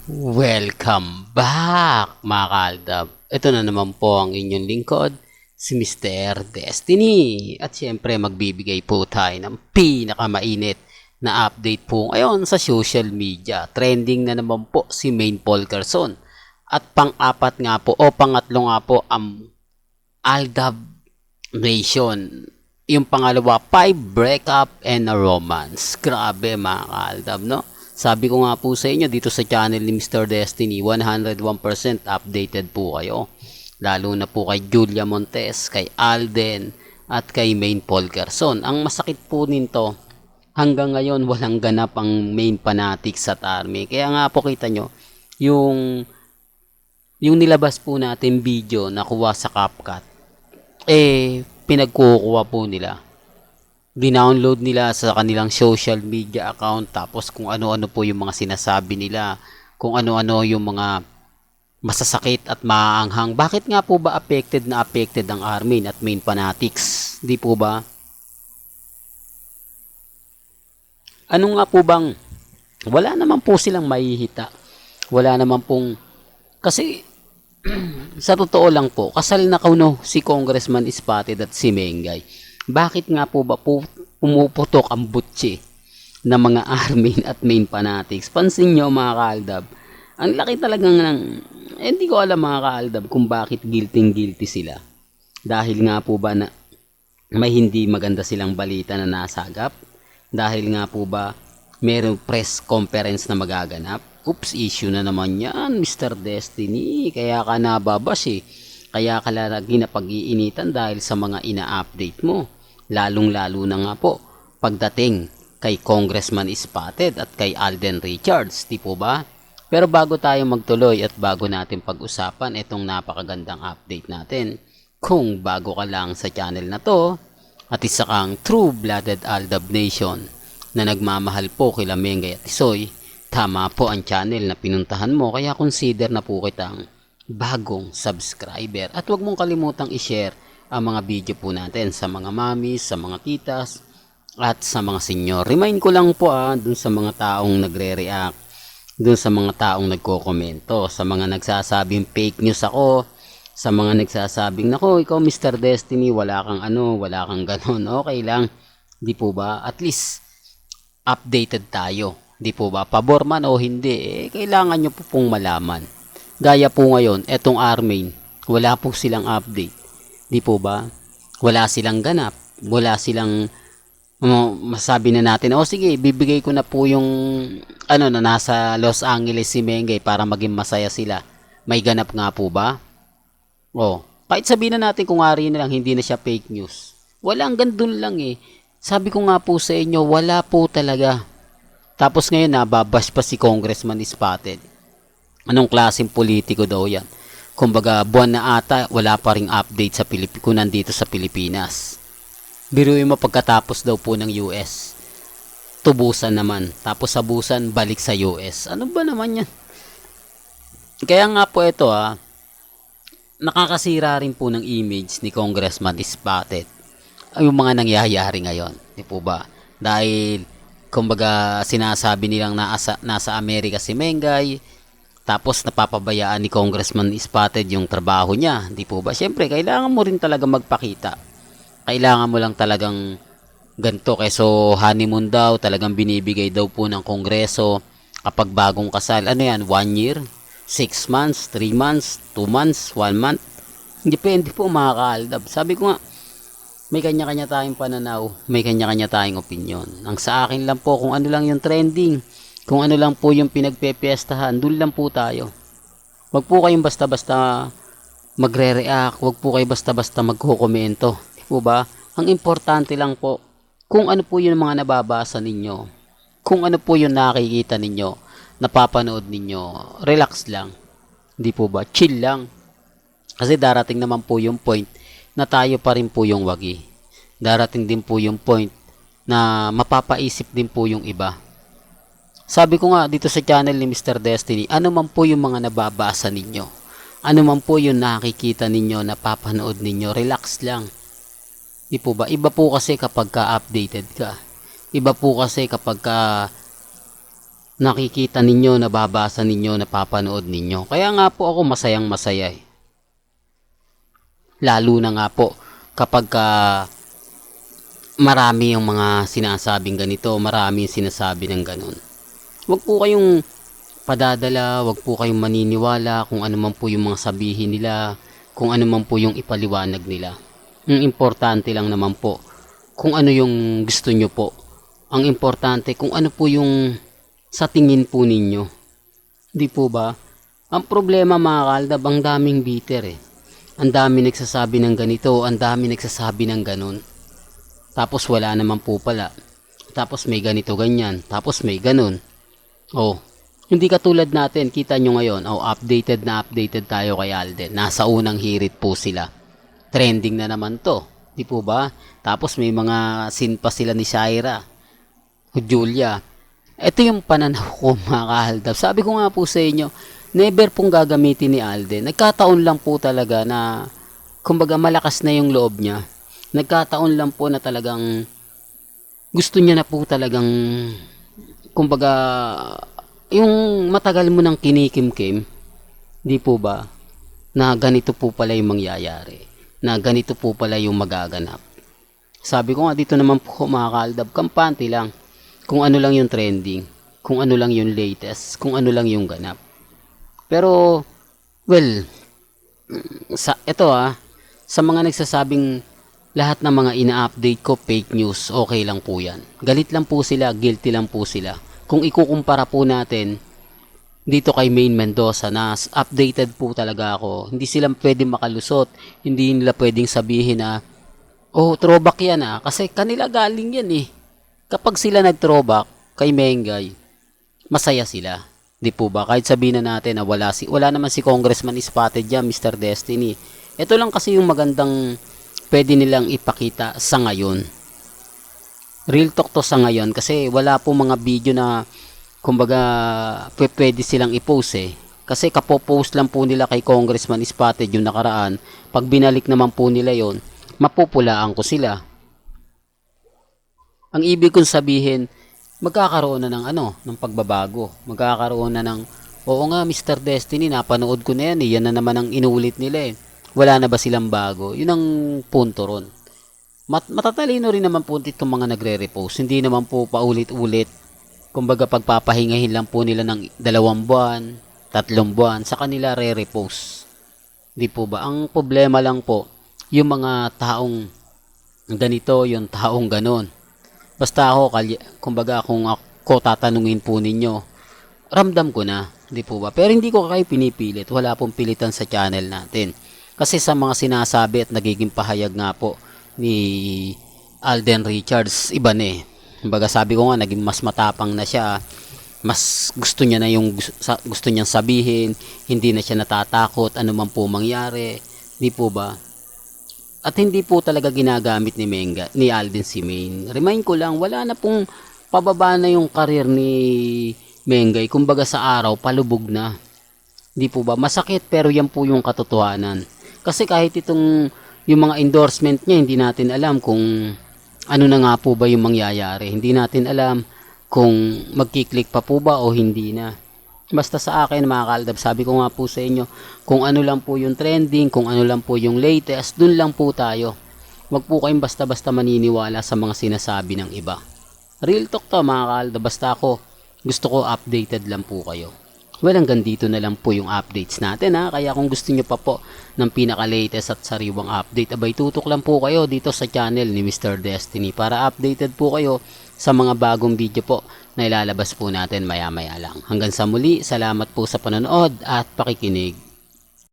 Welcome back mga kaaldab. Ito na naman po ang inyong lingkod, si Mr. Destiny. At syempre magbibigay po tayo ng pinakamainit na update po ngayon sa social media. Trending na naman po si Maine Polkerson. At pang-apat nga po o pangatlo nga po ang Aldab Nation. Yung pangalawa, 5 breakup and a romance. Grabe mga kaaldab, no? Sabi ko nga po sa inyo dito sa channel ni Mr. Destiny, 101% updated po kayo. Lalo na po kay Julia Montes, kay Alden, at kay Maine Polkerson. Ang masakit po nito, hanggang ngayon walang ganap ang main fanatics at army. Kaya nga po kita nyo, yung nilabas po natin video na kuha sa CapCut, pinagkukuha po nila. Dinownload nila sa kanilang social media account, tapos kung ano-ano po yung mga sinasabi nila, kung ano-ano yung mga masasakit at maaanghang. Bakit nga po ba affected ang Armin at Maine fanatics? Di po ba? Ano nga po bang wala naman po silang mahihita. Wala naman pong kasi sa totoo lang po, kasal na kuno si Congressman Spotted at si Mengay. Bakit nga po ba pumuputok ang butsi ng mga Armin at Maine fanatics? Pansin nyo mga kaaldab, ang laki talagang hindi ko alam mga kaaldab kung bakit guilty sila. Dahil nga po ba na may hindi maganda silang balita na nasagap? Dahil nga po ba merong press conference na magaganap? Oops, issue na naman yan, Mr. Destiny. Kaya ka nababash eh. Kaya ka lagi na pag-iinitan dahil sa mga ina-update mo. Lalong-lalo na nga po pagdating kay Congressman Spotted at kay Alden Richards, di po ba? Pero bago tayo magtuloy at bago natin pag-usapan itong napakagandang update natin, kung bago ka lang sa channel na to at isa kang true-blooded Aldab Nation na nagmamahal po kila Mengay at Isoy, tama po ang channel na pinuntahan mo, kaya consider na po kitang bagong subscriber. At huwag mong kalimutang i-share ang mga video po natin sa mga mamis, sa mga titas, at sa mga senyor. Remind ko lang po dun sa mga taong nagre-react, dun sa mga taong nagko-komento, sa mga nagsasabing fake news ako, sa mga nagsasabing, nako, ikaw Mr. Destiny, wala kang wala kang ganon. Okay lang, di po ba? At least, updated tayo. Di po ba? Pabor man o hindi, kailangan nyo po pong malaman. Gaya po ngayon, etong Armin, wala po silang update. Di po ba? Wala silang ganap. Wala silang masabi na natin, sige, bibigay ko na po yung na nasa Los Angeles si Mengay para maging masaya sila. May ganap nga po ba? Kahit sabihin na natin kung ari na lang, hindi na siya fake news. Wala, hanggang dun lang eh. Sabi ko nga po sa inyo, wala po talaga. Tapos ngayon nababash pa si Congressman Spotted. Anong klaseng politiko daw yan? Kumbaga buwan na ata wala pa ring update sa kung nandito sa Pilipinas. Biruin mo pagkatapos daw po ng US. Tubusan naman. Tapos sabusan balik sa US. Ano ba naman yan? Kaya nga po ito nakakasira rin po ng image ni Congressman Spotted yung mga nangyayari ngayon. Di po ba? Dahil kumbaga sinasabi nilang nasa Amerika si Mengay, tapos napapabayaan ni Congressman Spotted yung trabaho niya, di po ba? Siyempre, kailangan mo rin talaga magpakita. Kailangan mo lang talagang ganito. Keso honeymoon daw, talagang binibigay daw po ng Kongreso kapag bagong kasal. Ano yan? 1 year? 6 months? 3 months? 2 months? 1 month? Depende po mga kaaldab. Sabi ko nga, may kanya-kanya tayong pananaw, may kanya-kanya tayong opinion. Ang sa akin lang po, kung ano lang yung trending, kung ano lang po yung pinagpepiestahan, doon lang po tayo. Wag po kayong basta-basta magre-react, wag po kayo basta-basta magko-komento. Di po ba? Ang importante lang po, kung ano po yung mga nababasa ninyo, kung ano po yung nakikita ninyo, napapanood ninyo, relax lang. Di po ba? Chill lang. Kasi darating naman po yung point na tayo pa rin po yung wagi. Darating din po yung point na mapapaisip din po yung iba. Sabi ko nga dito sa channel ni Mr. Destiny, ano man po yung mga nababasa ninyo, ano man po yung nakikita ninyo, napapanood ninyo, relax lang. Di po ba? Iba po kasi kapag ka-updated ka. Iba po kasi kapag ka nakikita ninyo, nababasa ninyo, napapanood ninyo. Kaya nga po ako masayang masaya eh. Lalo na nga po kapag marami yung mga sinasabing ganito, marami yung sinasabi ng ganun. Huwag po kayong padadala, huwag po kayong maniniwala kung ano man po yung mga sabihin nila, kung ano man po yung ipaliwanag nila. Ang importante lang naman po kung ano yung gusto nyo po. Ang importante kung ano po yung sa tingin po ninyo. Di po ba? Ang problema mga kaldab, ang daming bitter eh. Ang dami nagsasabi ng ganito, ang dami nagsasabi ng ganun. Tapos wala naman po pala. Tapos may ganito ganyan, tapos may ganun. Oh, hindi katulad natin, kita nyo ngayon, updated na updated tayo kay Alden. Nasa unang hirit po sila. Trending na naman to. Di po ba? Tapos may mga scene pa sila ni Shaira o Julia. Ito yung pananaw ko mga kahaldab. Sabi ko nga po sa inyo, never pong gagamitin ni Alden. Nagkataon lang po talaga na, kumbaga malakas na yung loob niya. Nagkataon lang po na talagang gusto niya na po talagang, kumbaga, yung matagal mo nang kinikimkim, di po ba, na ganito po pala yung mangyayari, na ganito po pala yung magaganap. Sabi ko nga dito naman po mga kaaldab, kampante lang, kung ano lang yung trending, kung ano lang yung latest, kung ano lang yung ganap. Pero, well, sa mga nagsasabing lahat ng mga ina-update ko fake news, okay lang po yan. Galit lang po sila, guilty lang po sila. Kung ikukumpara po natin dito kay Maine Mendoza na updated po talaga ako, hindi sila pwedeng makalusot, hindi nila pwedeng sabihin na, oh, throwback yan kasi kanila galing yan eh. Kapag sila nag-throwback kay Mengay, masaya sila. Di po ba? Kahit sabihin na natin na wala naman si Congressman Spotted dyan, Mr. Destiny. Ito lang kasi yung magandang pwede nilang ipakita sa ngayon. Real talk to sa ngayon kasi wala po mga video na kumbaga pwede silang i-post eh. Kasi kapopost lang po nila kay Congressman Spotted yung nakaraan. Pag binalik naman po nila yon, mapupulaan ko sila. Ang ibig kong sabihin, magkakaroon na ng pagbabago. Magkakaroon na ng, oo nga Mr. Destiny, napanood ko na yan eh. Yan na naman ang inulit nila eh. Wala na ba silang bago? Yun ang punto ron. Matatalino rin naman po itong mga nagre-repost. Hindi naman po paulit-ulit. Kumbaga pagpapahingahin lang po nila ng 2 buwan, 3 buwan, sa kanila re-repost. Di po ba? Ang problema lang po, yung mga taong ganito, yung taong ganon. Basta ako, kumbaga kung ako tatanungin po ninyo, ramdam ko na. Di po ba? Pero hindi ko kayo pinipilit. Wala pong pilitan sa channel natin. Kasi sa mga sinasabi at nagiging pahayag nga po ni Alden Richards, iba na eh. Kumbaga sabi ko nga, naging mas matapang na siya. Mas gusto niya na yung gusto niyang sabihin. Hindi na siya natatakot ano man po mangyari. Di po ba? At hindi po talaga ginagamit ni Alden si Maine. Remind ko lang, wala na pong pababa na yung karir ni Mengay. Kumbaga sa araw, palubog na. Di po ba? Masakit pero yan po yung katotohanan. Kasi kahit yung mga endorsement niya, hindi natin alam kung ano na nga po ba yung mangyayari. Hindi natin alam kung magkiklik pa po ba o hindi na. Basta sa akin mga kaaldab, sabi ko nga po sa inyo, kung ano lang po yung trending, kung ano lang po yung latest, dun lang po tayo. Wag po kayong basta-basta maniniwala sa mga sinasabi ng iba. Real talk to mga kaaldab, basta ako, gusto ko updated lang po kayo. Well, hanggang dito na lang po yung updates natin Kaya kung gusto nyo pa po ng pinaka-latest at sariwang update, abay tutok lang po kayo dito sa channel ni Mr. Destiny para updated po kayo sa mga bagong video po na ilalabas po natin maya-maya lang. Hanggang sa muli, salamat po sa panonood at pakikinig.